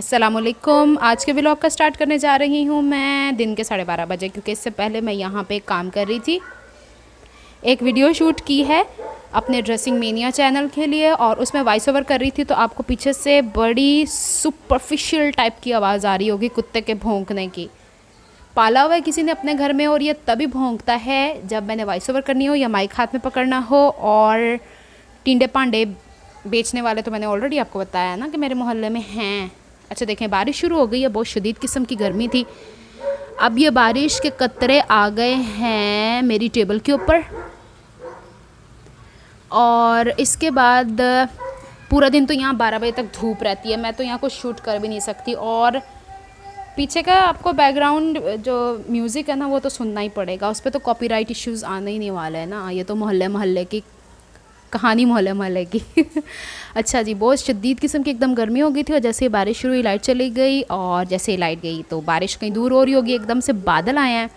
अस्सलामुअलैकुम। आज के व्लॉग का स्टार्ट करने जा रही हूँ मैं दिन के 12:30 बजे, क्योंकि इससे पहले मैं यहाँ पे काम कर रही थी। एक वीडियो शूट की है अपने ड्रेसिंग मेनिया चैनल के लिए और उसमें वॉइस ओवर कर रही थी, तो आपको पीछे से बड़ी सुपरफिशियल टाइप की आवाज़ आ रही होगी कुत्ते के भौंकने की। पाला हुआ है किसी ने अपने घर में और ये तभी भौंकता है जब मैंने वॉइस ओवर करनी हो या माइक हाथ में पकड़ना हो। और टिंडे पांडे बेचने वाले तो मैंने ऑलरेडी आपको बताया ना कि मेरे मोहल्ले में हैं। अच्छा देखें, बारिश शुरू हो गई है, बहुत शदीद किस्म की गर्मी थी। अब ये बारिश के कतरे आ गए हैं मेरी टेबल के ऊपर और इसके बाद पूरा दिन तो यहाँ 12 बजे तक धूप रहती है। मैं तो यहाँ कुछ शूट कर भी नहीं सकती और पीछे का आपको बैकग्राउंड जो म्यूज़िक है ना वो तो सुनना ही पड़ेगा, उस पर तो कॉपीराइट इश्यूज़ आने ही नहीं वाले हैं ना। ये तो मोहल्ले की कहानी, मोहल्ले की अच्छा जी, बहुत शदीद किस्म की एकदम गर्मी हो गई थी और जैसे ही बारिश शुरू हुई लाइट चली गई और जैसे ही लाइट गई तो बारिश कहीं दूर हो रही होगी, एकदम से बादल आए हैं।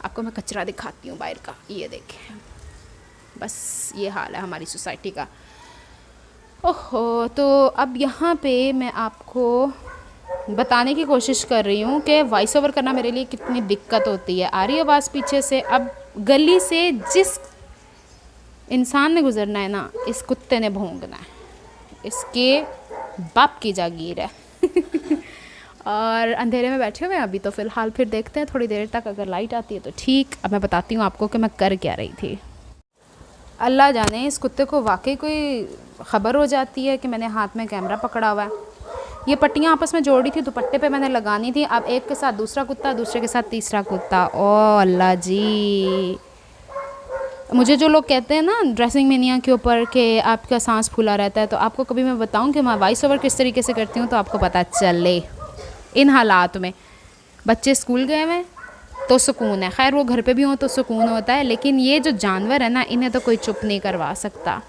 आपको मैं कचरा दिखाती हूँ बाहर का, ये देखें। बस ये हाल है हमारी सोसाइटी का। ओहो, तो अब यहाँ पे मैं आपको बताने की कोशिश कर रही हूँ कि वॉइस ओवर करना मेरे लिए कितनी दिक्कत होती है। आ रही आवाज़ पीछे से। अब गली से जिस इंसान ने गुजरना है ना, इस कुत्ते ने भौंकना है, इसके बाप की जागीर है और अंधेरे में बैठे हुए हैं अभी तो फ़िलहाल, फिर देखते हैं थोड़ी देर तक, अगर लाइट आती है तो ठीक। अब मैं बताती हूँ आपको कि मैं कर क्या रही थी। अल्लाह जाने इस कुत्ते को वाकई कोई ख़बर हो जाती है कि मैंने हाथ में कैमरा पकड़ा हुआ है। ये पट्टियाँ आपस में जोड़ी थी, दुपट्टे पे मैंने लगानी थी। अब एक के साथ दूसरा कुत्ता, दूसरे के साथ तीसरा कुत्ता। ओ अल्लाह जी, मुझे जो लोग कहते हैं ना ड्रेसिंग मेनिया के ऊपर कि आपका सांस फूला रहता है, तो आपको कभी मैं बताऊं कि मैं वॉइस ओवर किस तरीके से करती हूँ तो आपको पता चले। इन हालात में बच्चे स्कूल गए हुए तो सुकून है, खैर वो घर पे भी हों तो सुकून होता है, लेकिन ये जो जानवर है ना, इन्हें तो कोई चुप नहीं करवा सकता।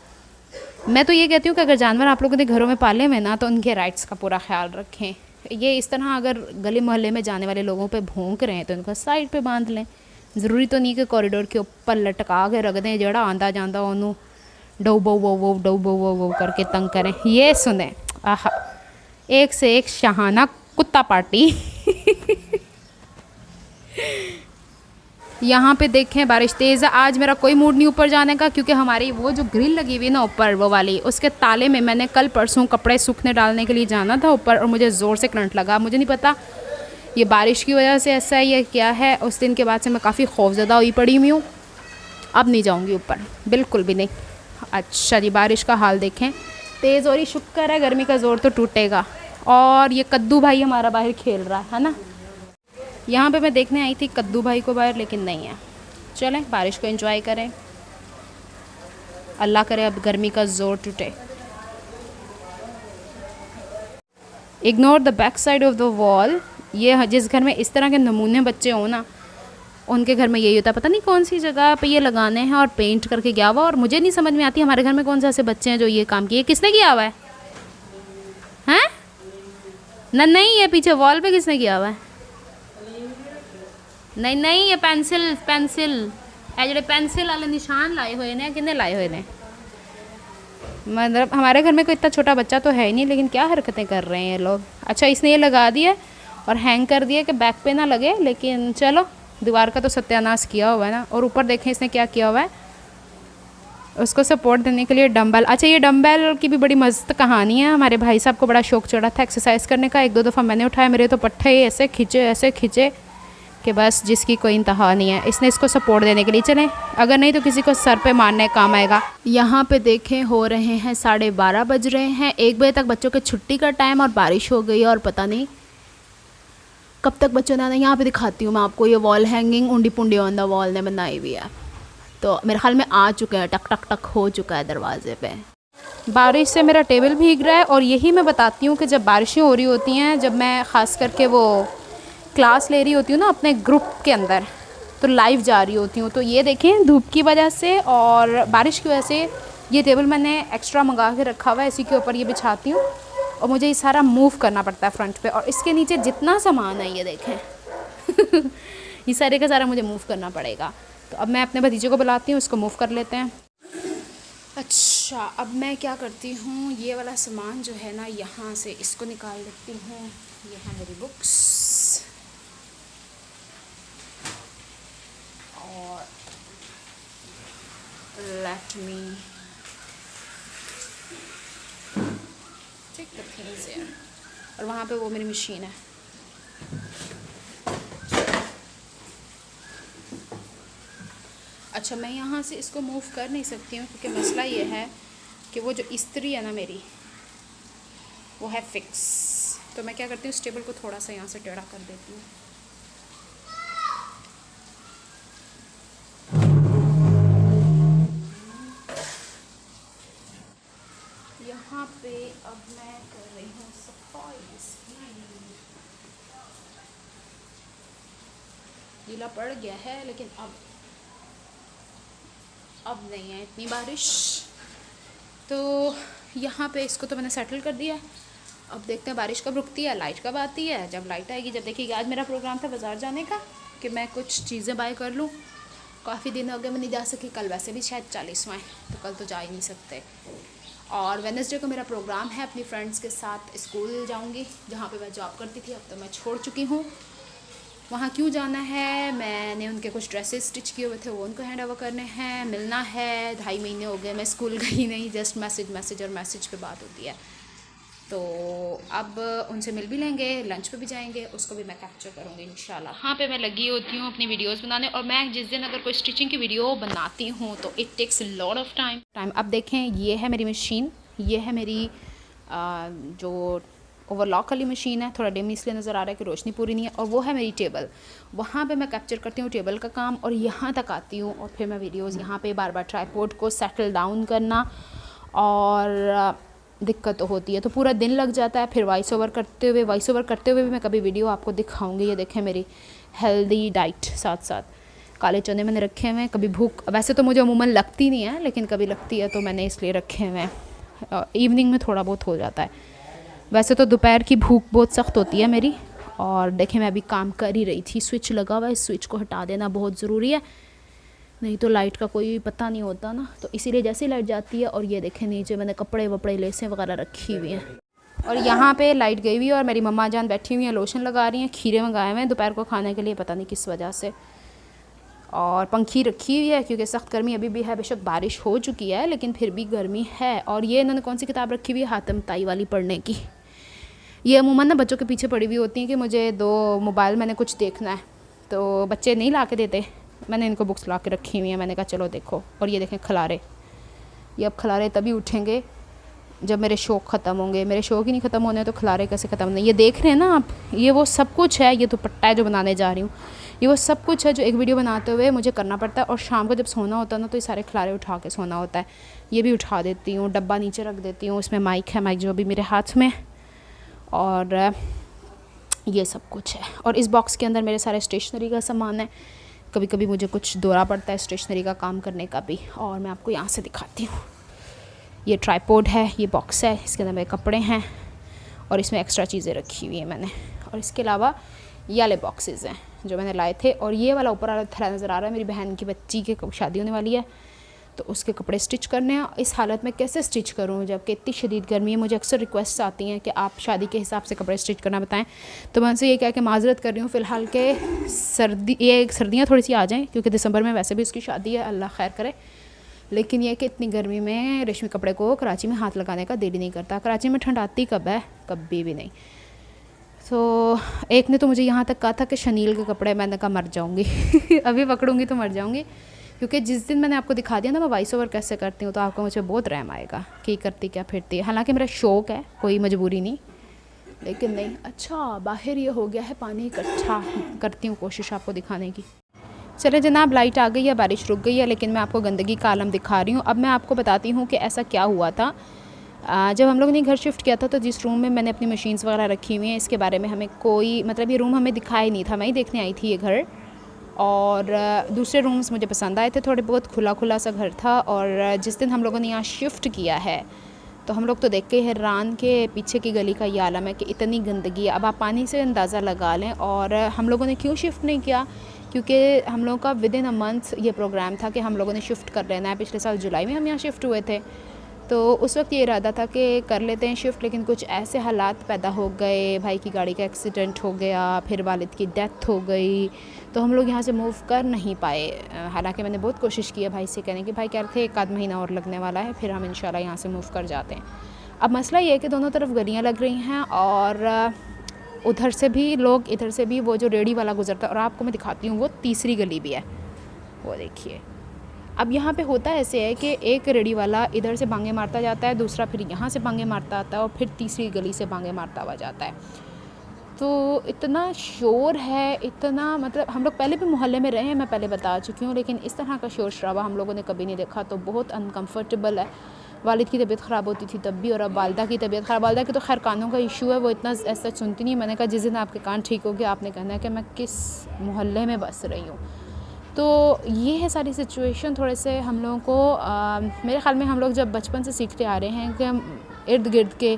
मैं तो ये कहती हूँ कि अगर जानवर आप लोगों ने घरों में पाले हुए ना तो उनके राइट्स का पूरा ख्याल रखें। ये इस तरह अगर गली मोहल्ले में जाने वाले लोगों पर भौंक रहे हैं तो इनको साइड पर बांध लें। ज़रूरी तो नहीं कि कॉरिडोर के ऊपर लटका के रख दें, जड़ा आंदा जाता उन्होंने डो वो करके तंग करें। ये सुने, आहा, एक से एक शहाना कुत्ता पार्टी यहाँ पे देखें बारिश तेज़ है। आज मेरा कोई मूड नहीं ऊपर जाने का, क्योंकि हमारी वो जो ग्रिल लगी हुई ना ऊपर वो वाली, उसके ताले में मैंने कल परसों कपड़े सूखने डालने के लिए जाना था ऊपर और मुझे ज़ोर से करंट लगा। मुझे नहीं पता ये बारिश की वजह से ऐसा है या क्या है। उस दिन के बाद से मैं काफ़ी खौफज़दा हुई पड़ी हुई हूँ। अब नहीं जाऊँगी ऊपर, बिल्कुल भी नहीं। अच्छा जी, बारिश का हाल देखें, तेज़ हो रही, शुक्र है गर्मी का ज़ोर तो टूटेगा। और ये कद्दू भाई हमारा बाहर खेल रहा है ना। यहाँ पे मैं देखने आई थी कद्दू भाई को बाहर, लेकिन नहीं है। चलें बारिश को एंजॉय करें, अल्लाह करे अब गर्मी का ज़ोर टूटे। Ignore the back side of the wall. ये जिस घर में इस तरह के नमूने बच्चे हों ना, उनके घर में यही होता है। पता नहीं कौन सी जगह पे ये लगाने हैं और पेंट करके गया हुआ, और मुझे नहीं समझ में आती हमारे घर में कौन से ऐसे बच्चे हैं जो ये काम किए। किसने किया हुआ है? हैं ना? नहीं, ये पीछे वॉल पे किसने किया हुआ है? नहीं, ये पेंसिल है, जो पेंसिल वाले निशान लाए हुए ने, कितने लाए हुए ने। मतलब हमारे घर में कोई इतना छोटा बच्चा तो है ही नहीं, लेकिन क्या हरकतें कर रहे हैं ये लोग। अच्छा, इसने ये लगा दिया और हैंग कर दिया कि बैक पे ना लगे, लेकिन चलो दीवार का तो सत्यानाश किया हुआ है ना। और ऊपर देखें इसने क्या किया हुआ है, उसको सपोर्ट देने के लिए डंबल। अच्छा, ये डंबल की भी बड़ी मस्त कहानी है। हमारे भाई साहब को बड़ा शौक चढ़ा था एक्सरसाइज करने का, 1-2 दफ़ा मैंने उठाया, मेरे तो पट्टे ऐसे खींचे कि बस जिसकी कोई इंतहा नहीं है। इसने इसको सपोर्ट देने के लिए, चलें अगर नहीं तो किसी को सर पे मारने काम आएगा। यहाँ पे देखें हो रहे हैं 12:30 बज रहे हैं। 1 बजे तक बच्चों के छुट्टी का टाइम और बारिश हो गई है और पता नहीं कब तक बच्चों ने आना। यहाँ पे दिखाती हूँ मैं आपको, ये वॉल हैंगिंग उंडी पुंडी ऑन द वॉल ने बनाई हुई है, तो मेरे ख्याल में आ चुके हैं, टक टक टक हो चुका है दरवाजे पे। बारिश से मेरा टेबल भीग रहा है और यही मैं बताती हूँ कि जब बारिशें हो रही होती हैं, जब मैं ख़ास करके वो क्लास ले रही होती हूँ ना अपने ग्रुप के अंदर, तो लाइव जा रही होती हूँ, तो ये देखें धूप की वजह से और बारिश की वजह से ये टेबल मैंने एक्स्ट्रा मंगा के रखा हुआ है, इसी के ऊपर ये बिछाती हूँ और मुझे ये सारा मूव करना पड़ता है फ्रंट पे। और इसके नीचे जितना सामान है ये देखें ये सारे का सारा मुझे मूव करना पड़ेगा। तो अब मैं अपने भतीजे को बुलाती हूँ, उसको मूव कर लेते हैं। अच्छा अच्छा, अब मैं क्या करती हूँ, ये वाला सामान जो है ना यहाँ से इसको निकाल लेती हूँ। ये है मेरी बुक्स और let me take the things here. और वहाँ पे वो मेरी मशीन है। अच्छा, मैं यहाँ से इसको मूव कर नहीं सकती हूँ क्योंकि मसला ये है कि वो जो इस्त्री है ना मेरी, वो है फिक्स। तो मैं क्या करती हूँ, इस टेबल को थोड़ा सा यहाँ से टेढ़ा कर देती हूँ। यहाँ पे अब मैं कर रही हूँ सफाई इसकी। गीला पड़ गया है लेकिन अब नहीं है इतनी बारिश। तो यहाँ पे इसको तो मैंने सेटल कर दिया। अब देखते हैं बारिश कब रुकती है, लाइट कब आती है। जब लाइट आएगी, जब देखिएगा, आज मेरा प्रोग्राम था बाज़ार जाने का कि मैं कुछ चीज़ें बाय कर लूँ। काफ़ी दिन हो गए मैं नहीं जा सकी। कल वैसे भी शायद 40वां है तो कल तो जा ही नहीं सकते। और वेडनेसडे को मेरा प्रोग्राम है, अपनी फ्रेंड्स के साथ स्कूल जाऊँगी जहाँ पर मैं जॉब करती थी। अब तो मैं छोड़ चुकी हूँ। वहाँ क्यों जाना है, मैंने उनके कुछ ड्रेसेस स्टिच किए हुए थे, वो उनको हैंड ओवर करने हैं, मिलना है। 2.5 महीने हो गए मैं स्कूल गई नहीं, जस्ट मैसेज पे बात होती है। तो अब उनसे मिल भी लेंगे, लंच पे भी जाएंगे, उसको भी मैं कैप्चर करूँगी इंशाल्लाह। हाँ पे मैं लगी होती हूँ अपनी वीडियोस बनाने। और मैं जिस दिन अगर कोई स्टिचिंग की वीडियो बनाती हूँ तो it takes lot of time. अब देखें, ये है मेरी मशीन, ये है मेरी जो ओवरलॉक वाली मशीन है। थोड़ा डिम इसलिए नज़र आ रहा है कि रोशनी पूरी नहीं है। और वो है मेरी टेबल, वहाँ पे मैं कैप्चर करती हूँ टेबल का काम और यहाँ तक आती हूँ। और फिर मैं वीडियोस यहाँ पे बार बार ट्राइपॉड को सेटल डाउन करना और दिक्कत तो होती है, तो पूरा दिन लग जाता है। फिर वॉइस ओवर करते हुए भी मैं कभी वीडियो आपको दिखाऊंगी। ये देखें मेरी हेल्दी डाइट, साथ साथ काले चने मैंने रखे हुए हैं। कभी भूख वैसे तो मुझे अमूमन लगती नहीं है, लेकिन कभी लगती है तो मैंने इसलिए रखे हुए हैं। इवनिंग में थोड़ा बहुत हो जाता है। वैसे तो दोपहर की भूख बहुत सख्त होती है मेरी। और देखें, मैं अभी काम कर ही रही थी। स्विच लगा हुआ है, इस स्विच को हटा देना बहुत ज़रूरी है, नहीं तो लाइट का कोई पता नहीं होता ना। तो इसीलिए जैसे ही लाइट जाती है। और ये देखें नीचे मैंने कपड़े वपड़े लेसें वगैरह रखी हुई हैं। और यहाँ पे लाइट गई हुई है और मेरी मम्मा जान बैठी हुई हैं, लोशन लगा रही हैं। खीरे मंगाए हुए हैं दोपहर को खाने के लिए, पता नहीं किस वजह से। और पंखी रखी हुई है क्योंकि सख्त गर्मी अभी भी है। बेशक बारिश हो चुकी है लेकिन फिर भी गर्मी है। और ये इन्होंने कौन सी किताब रखी हुई है, हातिम ताई वाली पढ़ने की। ये अमूमन ना बच्चों के पीछे पड़ी हुई होती हैं कि मुझे दो मोबाइल, मैंने कुछ देखना है, तो बच्चे नहीं ला के देते। मैंने इनको बुक्स ला के रखी हुई हैं, मैंने कहा चलो देखो। और ये देखें खलारे, ये अब खलारे तभी उठेंगे जब मेरे शौक़ ख़त्म होंगे। मेरे शौक़ ही नहीं ख़त्म होने तो खलारे कैसे ख़त्म नहीं। ये देख रहे हैं ना आप, ये वो सब कुछ है। ये तो पट्टा है जो बनाने जा रही हूँ, ये वो सब कुछ है जो एक वीडियो बनाते हुए मुझे करना पड़ता है। और शाम को जब सोना होता है ना, तो ये सारे खलारे उठा के सोना होता है। ये भी उठा देती हूँ, डब्बा नीचे रख देती हूँ, उसमें माइक है, माइक जो अभी मेरे हाथ में। और ये सब कुछ है। और इस बॉक्स के अंदर मेरे सारे स्टेशनरी का सामान है। कभी कभी मुझे कुछ दौरा पड़ता है स्टेशनरी का काम करने का भी। और मैं आपको यहाँ से दिखाती हूँ, ये ट्राइपॉड है, ये बॉक्स है, इसके अंदर मेरे कपड़े हैं और इसमें एक्स्ट्रा चीज़ें रखी हुई हैं मैंने। और इसके अलावा ये वाले बॉक्सेस हैं जो मैंने लाए थे। और ये वाला ऊपर वाला थैला नज़र आ रहा है, मेरी बहन की बच्ची की शादी होने वाली है, तो उसके कपड़े स्टिच करने हैं। इस हालत में कैसे स्टिच करूँ जबकि इतनी शदीद गर्मी है। मुझे अक्सर रिक्वेस्ट आती हैं कि आप शादी के हिसाब से कपड़े स्टिच करना बताएं। तो मैं उनसे ये कह के माजरत कर रही हूँ फ़िलहाल के सर्दियाँ थोड़ी सी आ जाएँ, क्योंकि दिसंबर में वैसे भी उसकी शादी है, अल्लाह खैर करे। लेकिन यह कि इतनी गर्मी में रेशमी कपड़े को कराची में हाथ लगाने का दिल ही नहीं करता। कराची में ठंड आती कब है, कभी भी नहीं। तो एक ने तो मुझे यहाँ तक कहा था कि शनील के कपड़े, मैंने कहा मर जाऊँगी अभी पकड़ूँगी तो मर जाऊँगी। क्योंकि जिस दिन मैंने आपको दिखा दिया ना मैं वॉइस ओवर कैसे करती हूँ, तो आपको मुझे बहुत रहम आएगा कि करती क्या फिरती है। हालांकि मेरा शौक़ है, कोई मजबूरी नहीं, लेकिन नहीं। अच्छा, बाहर ये हो गया है पानी इकट्ठा, करती हूँ कोशिश आपको दिखाने की। चले जनाब, लाइट आ गई है, बारिश रुक गई है, लेकिन मैं आपको गंदगी का आलम दिखा रही हूँ। अब मैं आपको बताती हूँ कि ऐसा क्या हुआ था। जब हम लोगों ने घर शिफ्ट किया था तो जिस रूम में मैंने अपनी मशीन्स वगैरह रखी हुई हैं, इसके बारे में हमें कोई मतलब ये रूम हमें दिखाया ही नहीं था। मैं ही देखने आई थी ये घर। और दूसरे रूम्स मुझे पसंद आए थे, थोड़े बहुत खुला खुला सा घर था। और जिस दिन हम लोगों ने यहाँ शिफ्ट किया है तो हम लोग तो देख के हैरान के पीछे की गली का ये आलम है कि इतनी गंदगी है। अब आप पानी से अंदाज़ा लगा लें। और हम लोगों ने क्यों शिफ्ट नहीं किया, क्योंकि हम लोगों का विद इन अ मंथ ये प्रोग्राम था कि हम लोगों ने शिफ्ट कर लेना है। पिछले साल जुलाई में हम यहाँ शिफ्ट हुए थे। तो उस वक्त ये इरादा था कि कर लेते हैं शिफ्ट, लेकिन कुछ ऐसे हालात पैदा हो गए, भाई की गाड़ी का एक्सीडेंट हो गया, फिर वालिद की डेथ हो गई, तो हम लोग यहाँ से मूव कर नहीं पाए। हालांकि मैंने बहुत कोशिश की है भाई से कहने की, भाई कह रहे थे 1 आध महीना और लगने वाला है, फिर हम इंशाल्लाह यहाँ से मूव कर जाते हैं। अब मसला ये है कि दोनों तरफ गलियाँ लग रही हैं और उधर से भी लोग, इधर से भी वो जो रेडी वाला गुजरता है, और आपको मैं दिखाती हूँ वो तीसरी गली भी है, वो देखिए। अब यहाँ पे होता ऐसे है कि एक रेडी वाला इधर से बांगे मारता जाता है, दूसरा फिर यहाँ से बांगे मारता आता है, और फिर तीसरी गली से बांगे मारता हुआ जाता है। तो इतना शोर है, इतना मतलब हम लोग पहले भी मोहल्ले में रहे हैं, मैं पहले बता चुकी हूँ, लेकिन इस तरह का शोर शराबा हम लोगों ने कभी नहीं देखा, तो बहुत अनकम्फर्टेबल है। वालिद की तबीयत ख़राब होती थी तब भी, और अब वालदा की तबीयत ख़राब। वालदा की तो खैर कानों का इशू है, वो इतना ऐसा सुनती नहीं। मैंने कहा जिस दिन आपके कान ठीक हो गए आपने कहना है कि मैं किस मोहल्ले में बस रही हूँ। तो ये है सारी सिचुएशन। थोड़े से हम लोगों को मेरे ख़्याल में हम लोग जब बचपन से सीखते आ रहे हैं कि हम इर्द गिर्द के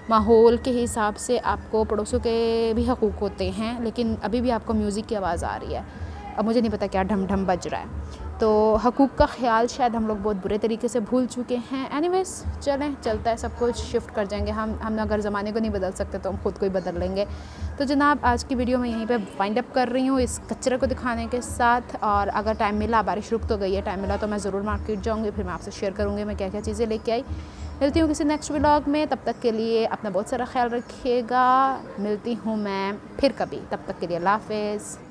माहौल के हिसाब से आपको पड़ोसियों के भी हकूक़ होते हैं, लेकिन अभी भी आपको म्यूज़िक की आवाज़ आ रही है। अब मुझे नहीं पता क्या ढम ढम बज रहा है, तो हकूक़ का ख़्याल शायद हम लोग बहुत बुरे तरीके से भूल चुके हैं। एनीवेज़ चलें, चलता है सब कुछ, शिफ्ट कर जाएंगे हम अगर ज़माने को नहीं बदल सकते तो हम ख़ुद को ही बदल लेंगे। तो जनाब आज की वीडियो मैं यहीं पे वाइंड अप कर रही हूँ इस कचरे को दिखाने के साथ, और अगर टाइम मिला, बारिश रुक तो गई है, टाइम मिला तो मैं ज़रूर मार्केट जाऊँगी, फिर मैं आपसे शेयर करूँगी मैं क्या क्या चीज़ें लेके आई। मिलती हूँ किसी नेक्स्ट व्लॉग में, तब तक के लिए अपना बहुत सारा ख्याल रखिएगा। मिलती हूँ मैं फिर कभी, तब तक के लिए अल्लाह हाफ़िज़।